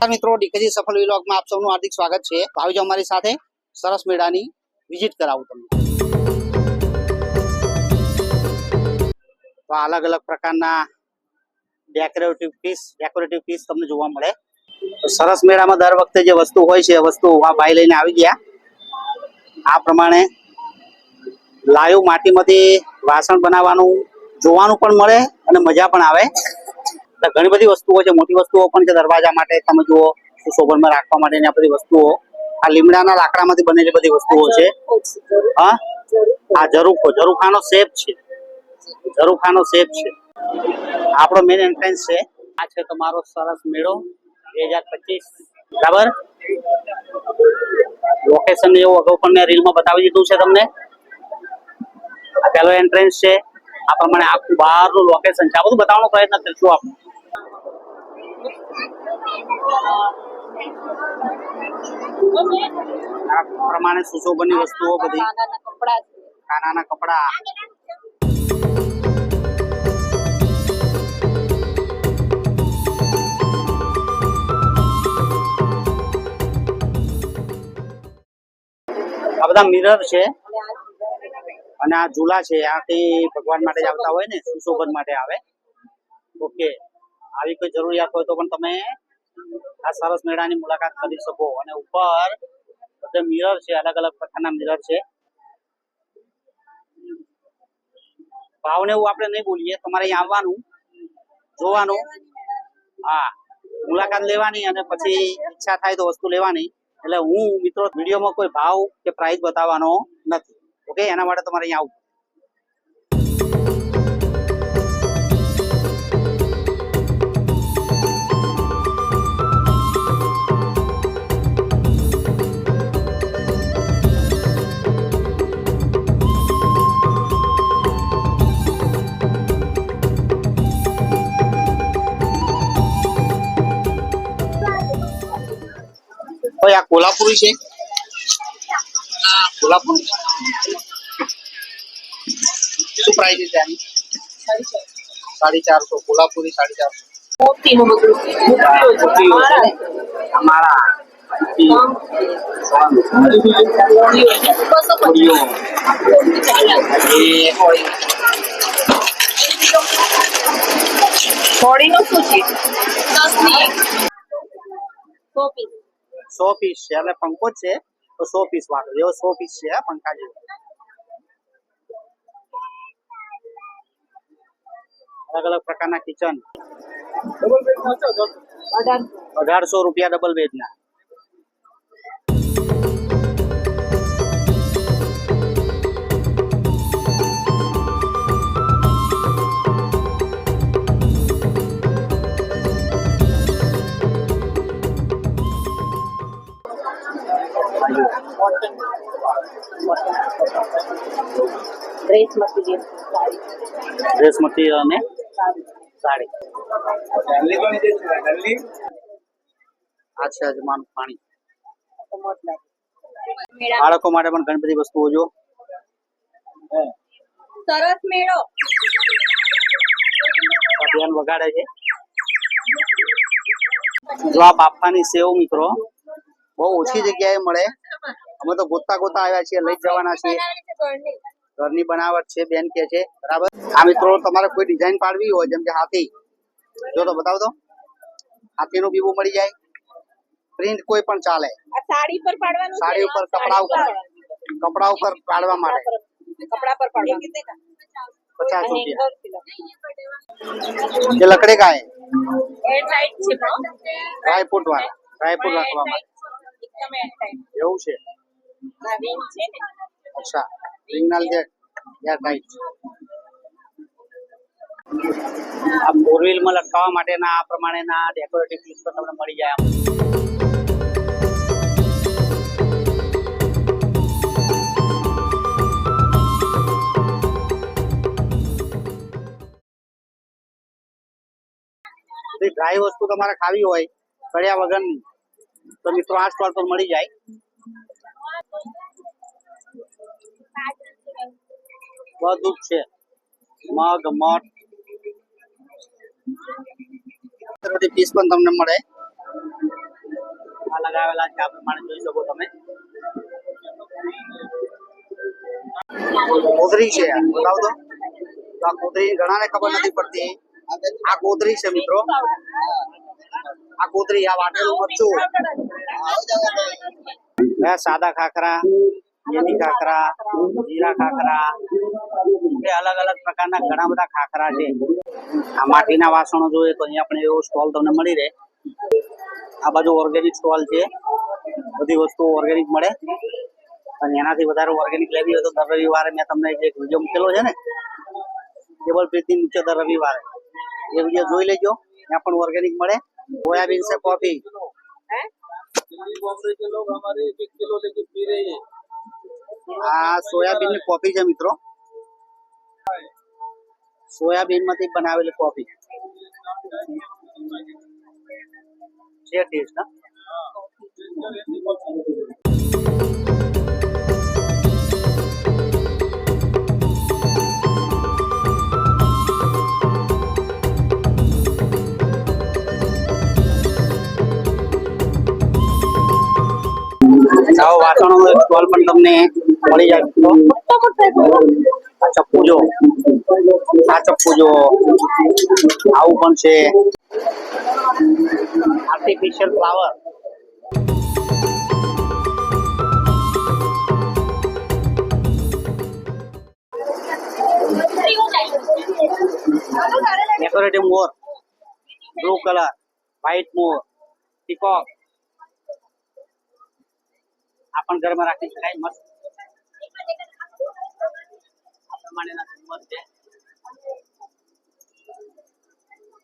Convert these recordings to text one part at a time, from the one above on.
મિત્રો ડીકેજી સફળ વ્લોગમાં આપ સૌનું હાર્દિક સ્વાગત છે. આવજો અમારી સાથે સરસ મેળાની વિઝિટ કરાવું તમને. તો અલગ અલગ પ્રકારના ડેકોરેટિવ પીસ તમને જોવા મળે. તો સરસ મેળામાં દર વખતે જે વસ્તુ હોય છે એ વસ્તુ આ ભાઈ લઈને આવી ગયા. આ પ્રમાણે લાઈવ માટીમાંથી વાસણ બનાવવાનું જોવાનું પણ મળે અને મજા પણ આવે. ઘણી બધી વસ્તુઓ છે, મોટી વસ્તુઓ પણ છે. દરવાજા માટે તમે જુઓ, સુશોભનમાં રાખવા માટેની આ બધી વસ્તુઓ, આ લીમડાના લાકડામાંથી બનેલી બધી વસ્તુઓ છે. હા, આ ઝરૂખાનો શેપ છે. આપણો મેઇન એન્ટ્રન્સ છે. આ છે તમારો સરસ મેળો 2025, બરાબર. લોકેશન એવું અગાઉ પણ મેં રીલમાં બતાવી દીધું છે તમને. આ પહેલો એન્ટ્રન્સ છે. આ પ્રમાણે આખું બહારનું લોકેશન છે. આ બધું બતાવવાનો પ્રયત્ન કરીશું આપણે. આ પ્રમાણે સુશોભનની વસ્તુઓ બધી, કાનાના કપડા. આ બધા મિરર છે અને આ ઝૂલા છે. આથી ભગવાન માટે જ આવતા હોય ને, સુશોભન માટે આવે. ઓકે, આવી કોઈ જરૂરિયાત હોય તો પણ તમે આ સરસ મેળાની મુલાકાત કરી શકો. અને ઉપર બધે મિરર છે, અલગ અલગ પ્રકારના મિરર છે. ભાવને એવું આપણે નહીં બોલીએ, તમારે અહીં આવવાનું, જોવાનું, હા, મુલાકાત લેવાની અને પછી ઈચ્છા થાય તો વસ્તુ લેવાની. એટલે હું મિત્રો વિડીયોમાં કોઈ ભાવ કે પ્રાઇસ બતાવવાનો નથી. ઓકે, એના માટે તમારે અહીં આવવું. આ કોલ્હાપુરી છે. કોલ્હાપુરી શું પ્રાઇસ છે આની? 450. કોલ્હાપુરી 450. અમારા થોડીનો શું છે? 100 પીસ છે. એટલે પંખો જ છે તો 100 પીસ વાળો એવો 100 પીસ છે. પંખા જેવો અલગ અલગ પ્રકારના કિચન. 1800 રૂપિયા ડબલ બેડ ના. ડ્રેસ મટીરિયલ અને સાડી. આ છે અજમાનું પાણી. બાળકો માટે પણ ઘણી બધી વસ્તુઓ જો. સરસ મેળો બેન વગાડે છે. જો આ બાફાની સેવ મિત્રો બહુ ઓછી જગ્યાએ મળે. અમે તો ગોતા આવ્યા છીએ, લઈ જવાના છીએ. ઘરની બનાવટ છે, બેન કે છે, બરાબર. આ મિત્રો તમારે કોઈ ડિઝાઇન પાડવી હોય, જેમ કે હાથી, જો તો બતાવો તો. હાથીનું બીબું મળી જાય. પ્રિન્ટ કોઈ પણ ચાલે. સાડી પર પાડવાનું, સાડી ઉપર, કપડા ઉપર પાડવા માટે. कपड़ा पर पड़वा 50 रुपया. ये लकड़े का है. एयर टाइट છે બ્રો, ડ્રાયફ્રૂટ રાખવા માટે. એકદમ એર ટાઇટ એવું છે. આ રિંગ છે ને. અચ્છા, રિંગ ના લીધે એર ટાઇટ. આ ફોર વ્હીલમાં લટકાવવા માટેના આ પ્રમાણેના ડેકોરેટિવ પીસ પણ તમને મળી જાય. ડ્રાય વસ્તુ તમારે ખાવી હોય કડિયા વગરની તો મિત્રો આ સ્ટોલ પર મળી જાય. બધું જ છે. મગ, મઠ, પીસ પણ તમને મળે. લગાવેલા છે આ પ્રમાણે જોઈ શકો તમે. કોથળી છે બતાવો તો. આ કોથળી ઘણાને ખબર નથી પડતી. આ કોથળી છે મિત્રો. આ કોથળી, આ વાટેલું મરચું, સાદા ખાખરા, મેથી ખાખરા, જીરા ખાખરા, એ અલગ અલગ પ્રકારના ઘણા બધા ખાખરા છે. આ માટીના વાસણો જોઈએ તો અહીંયા પણ એવો સ્ટોલ તમને મળી રહે. આ બાજુ ઓર્ગેનિક સ્ટોલ છે, બધી વસ્તુઓ ઓર્ગેનિક મળે. અને એનાથી વધારે ઓર્ગેનિક લેવી હોય તો દર રવિવારે મેં તમને જે વિડીયો મૂકેલો છે ને ટેબલ બ્રિજની નીચે દર રવિવારે એ વિડીયો જોઈ લેજો. ત્યાં પણ ઓર્ગેનિક મળે. સોયાબીન છે કોફી, આ સોયાબીન ની કોફી છે મિત્રો. સોયાબીન માંથી બનાવેલી કોફી છે. ટેસ્ટ આવો વાસણો નો સ્ટોલ પણ તમને મળી જાય મિત્રો. આ ચપ્પુ જો, આ ચપ્પુ જો, આવું પણ છે. આર્ટિફિશિયલ ફ્લાવર, ડેકોરેટિવ મોર, બ્લુ કલર, વ્હાઈટ મોર, પીકોક, આ પણ ઘરમાં રાખી શકાય. મસ્ત આ પ્રમાણેના મસ્ત છે.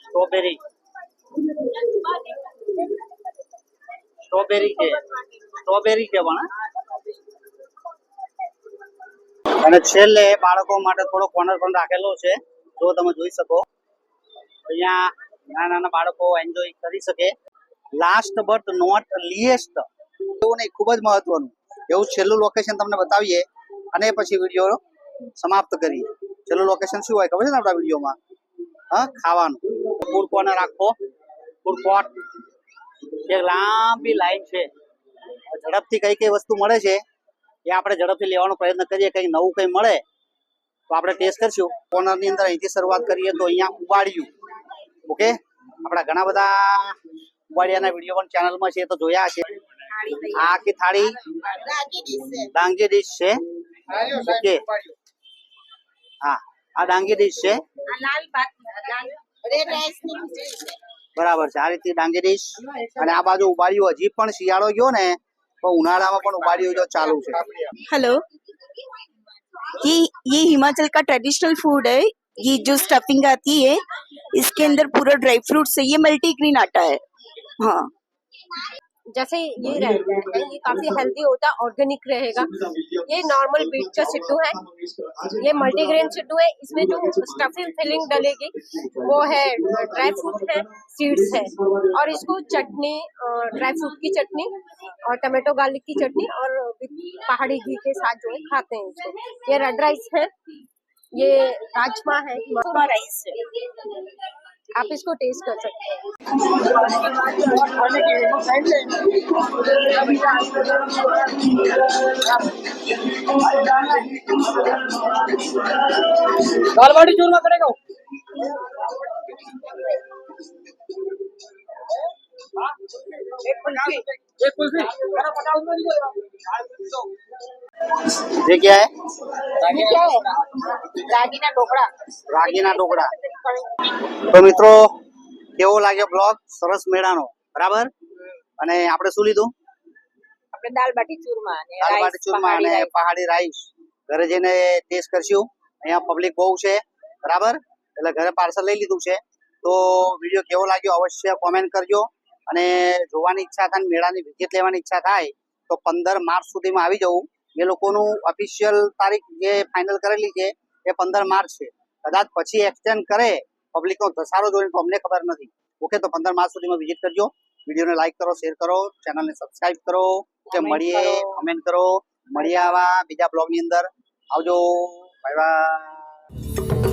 સ્ટ્રોબેરી, સ્ટ્રોબેરી છે, સ્ટ્રોબેરી છે પણ. અને છેલ્લે બાળકો માટે થોડો કોર્નર પણ રાખેલો છે, જો તમે જોઈ શકો. અહીંયા નાના નાના બાળકો એન્જોય કરી શકે. લાસ્ટ બટ નોટ લીએસ્ટ એવું નહીં, ખૂબ જ મહત્વનું એવું છેલ્લું લોકેશન તમને બતાવીએ અને પછી વિડીયો સમાપ્ત કરીએ. છેલ્લું લોકેશન શું હોય ખબર છે ને આપણા વિડીયોમાં? હા, ખાવાનું. ફૂડ કોર્નર રાખો, ફૂડ કોર્ટ. એક લાંબી લાઈન છે. ઝડપથી કઈ કઈ વસ્તુ મળે છે એ આપણે ઝડપથી લેવાનો પ્રયત્ન કરીએ. કંઈ નવું કંઈ મળે તો આપણે ટેસ્ટ કરશું. કોર્નરની અંદર અહીંથી શરૂઆત કરીએ તો અહીંયા ઉબાડિયું. ઓકે, આપણા ઘણા બધા ઉબાડિયાના વિડીયો પણ ચેનલમાં છે તો જોયા છે. આ આખી થાળી ડાંગી ડીશ છે. ઓકે, હા, આ ડાંગી ડીશ છે. બરાબર છે. આ રીતે ડાંગી ડીશ. અને આ બાજુ ઉબાડિયું. હજી પણ શિયાળો ગયો ને તો ઉનાળામાં પણ ઉબાડિયું જો ચાલુ છે. हेलो, ये हिमाचल का ट्रेडिशनल फूड है। ये जो स्टफिंग आती है इसके अंदर पूरा ड्राई फ्रूट से ये मल्टीग्रेन आटा है। हाँ, जैसे ये रहता है, ये काफी हेल्दी होता है, ऑर्गेनिक रहेगा। ये नॉर्मल बीट का सिड्डू है, ये मल्टीग्रेन सिड्डू है। इसमें जो स्टफिंग फिलिंग डलेगी वो है ड्राई फ्रूट है, सीड्स है। और इसको चटनी, ड्राई फ्रूट की चटनी और टमाटो गार्लिक की चटनी और पहाड़ी घी के साथ जो है खाते हैं इसको। ये रेड राइस है, ये राजमा है, मसूरा राइस है। आप इसको टेस्ट कर सकते हैं। दाल बाटी चूरमा करेगा एक कुल्फी ये क्या है? ये क्या है? रागीना ढोकड़ा। રાગીના ઢોકળા. તો મિત્રો કેવો લાગ્યો બ્લોગ? સરસ મેળાનો, બરાબર. અને આપણે શું લીધું? આપણે દાલ બાટી ચૂરમા અને દાલ રાઈસ, બાટી ચૂરમા અને પહાડી રાઈસ. ઘરે જઈને ટેસ્ટ કરશું. અહીંયા પબ્લિક બહુ છે, બરાબર, એટલે ઘરે પાર્સલ લઈ લીધું છે. તો વિડીયો કેવો લાગ્યો અવશ્ય કોમેન્ટ કરજો. અને જોવાની ઈચ્છા થાય, મેળાની વિઝિટ લેવાની ઈચ્છા થાય તો 15 માર્ચ સુધીમાં આવી જવું. એ લોકોનું ઓફિશિયલ તારીખ જે ફાઇનલ કરેલી છે એ 15 માર્ચ છે. કદાચ પછી એક્સટેન્ડ કરે પબ્લિકનો ધસારો જોઈને તો અમને ખબર નથી. ઓકે, તો 15 માર્ચ સુધીમાં વિઝિટ કરજો. વિડીયોને લાઈક કરો, શેર કરો, ચેનલને સબસ્ક્રાઇબ કરો. કે મળીએ, કમેન્ટ કરો. મળીએ આવા બીજા બ્લોગની અંદર. આવજો, બાય બાય.